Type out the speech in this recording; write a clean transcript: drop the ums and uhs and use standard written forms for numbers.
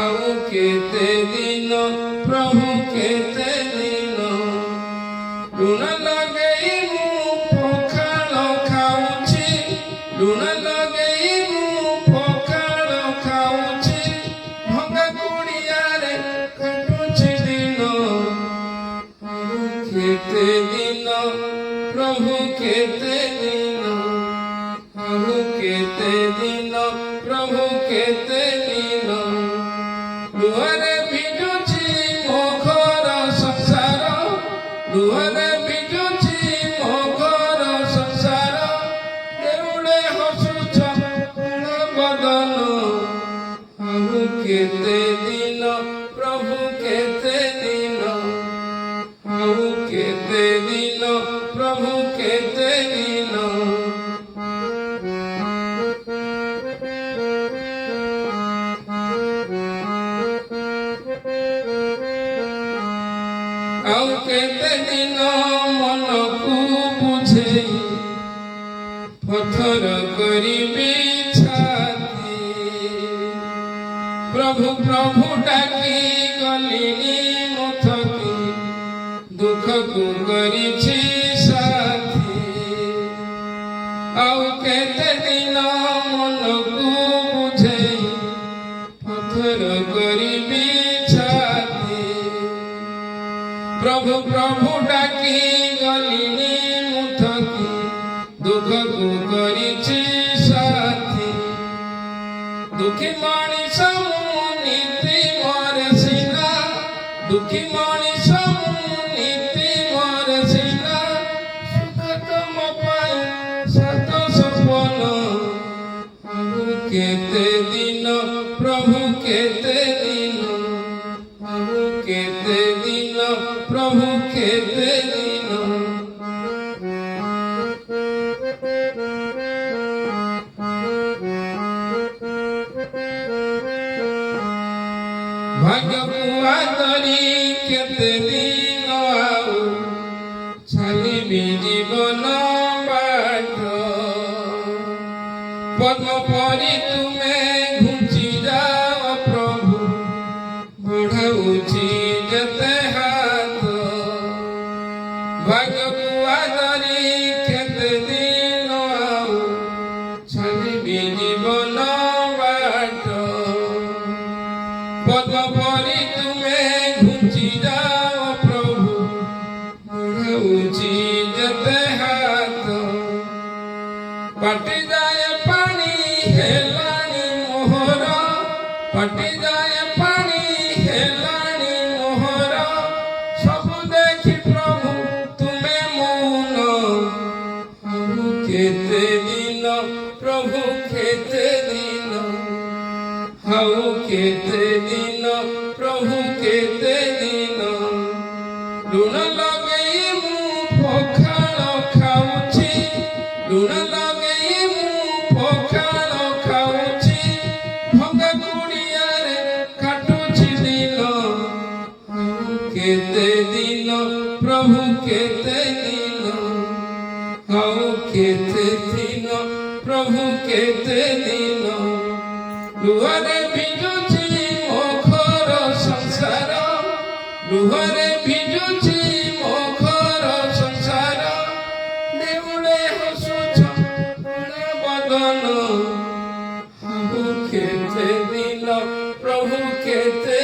ଆଉ କେତେ ଦିନ ପ୍ରଭୁ କେତେ ଦିନ ଲୁଣ ଲଗେଇ ମୁଁ ପଖାଳ ଖାଉଛି ଲୁଣ ଲଗେଇ ମୁଁ ପଖାଳ ଖାଉଛି ଭଙ୍ଗା କୁଡ଼ିଆରେ କାଟୁଛି ଦିନ ଆଉ କେତେ ଦିନ ପ୍ରଭୁ କେତେ ଦିନ ଆଉ କେତେ ଦିନ ପ୍ରଭୁ କେତେ ଦିନ ଲୁହରେ ଭିଜୁଛି ମୋ ଘର ସଂସାର ଲୁହରେ ଭିଜୁଛି ମୋ ଘର ସଂସାର ଦେଉଳେ ହସୁଛ ବଦନ ଆଉ କେତେ ଦିନ ପ୍ରଭୁ କେତେ ଦିନ ଆଉ କେତେ ଦିନ ପ୍ରଭୁ କେତେ ଦିନ ଆଉ କେତେ ଦିନ ମନକୁ ବୁଝେଇ ପଥର କରିବି ଛାତି ପ୍ରଭୁ ପ୍ରଭୁ ଡାକି ଗଲିଣି ମୁଁ ଥକି ଦୁଃଖକୁ କରିଛି ସାଥୀ ଆଉ କେତେ ଦିନ ମନକୁ ବୁଝେଇ ପଥର କରିବି ଛାତି ପ୍ରଭୁ ପ୍ରଭୁ ଡାକି ଗଲିଣି ମୁଁ ଥକି ଦୁଃଖକୁ କରିଛି ସାଥୀ ଦୁଃଖୀ ମଣିଷ ମୁଁ ନୀତି ମରେ ସିନା ଦୁଃଖୀ ମଣିଷ ମୁଁ ନୀତି ମରେ ସିନା ସୁଖ ତମ ପାଇଁ ସାତ ସପନ ଆଉ କେତେ ଦିନ ପ୍ରଭୁ କେତେ ଦିନ ଆଉ କେତେ ଦିନ ପ୍ରଭୁ କେତେ ଦିନ ଭାଗ୍ୟକୁ ଆଦରି କେତେ ଦିନ ଆଉ ଚାଲିବି ଜୀବନ ବାଟ ପଦ୍ମ ପରି ତୁମେ ଘୁଞ୍ଚି ଯାଅ ପ୍ରଭୁ ବଢ଼ାଉଛି ଯେତେ ହାତ ଭାଗ୍ୟକୁ ଆଦରି କେତେ ଦିନ ଆଉ ଚାଲିବି ଜୀବନ ବାଟ ପଦ୍ମ ପରି ତୁମେ ଘୁଞ୍ଚି ଯାଅ ପ୍ରଭୁ ବଢ଼ାଉଛି ଯେତେ ହାତ ପାଟି ଯାଏ ପାଣି ହେଲାଣି ମୋହର ପାଟି ଯାଏ ପାଣି ହେଲାଣି ମୋହର ସବୁ ଦେଖି ପ୍ରଭୁ ତୁମେ ମୌନ ଆଉ କେତେ ଦିନ ପ୍ରଭୁ କେତେ ଦିନ ଆଉ କେତେ ଦିନ ପ୍ରଭୁ କେତେ ଦିନ ଲୁଣ ଲଗେଇ ମୁଁ ପଖାଳ ଖାଉଛି ଲୁଣ ଲଗେଇ ମୁଁ ପଖାଳ ଖାଉଛି ଭଙ୍ଗା କୁଡ଼ିଆରେ କାଟୁଛି ଦିନ ଆଉ କେତେ ଦିନ ପ୍ରଭୁ କେତେ ଦିନ ଆଉ କେତେ ଦିନ ପ୍ରଭୁ କେତେ ଦିନ ଲୁହରେ ଭିଜୁଛି ମୋ ଘର ସଂସାର ଲୁହରେ ଭିଜୁଛି ମୋ ଘର ସଂସାର ଦେଉଳେ ହସୁଛ ବଦନ ଆଉ କେତେ ଦିନ ପ୍ରଭୁ କେତେ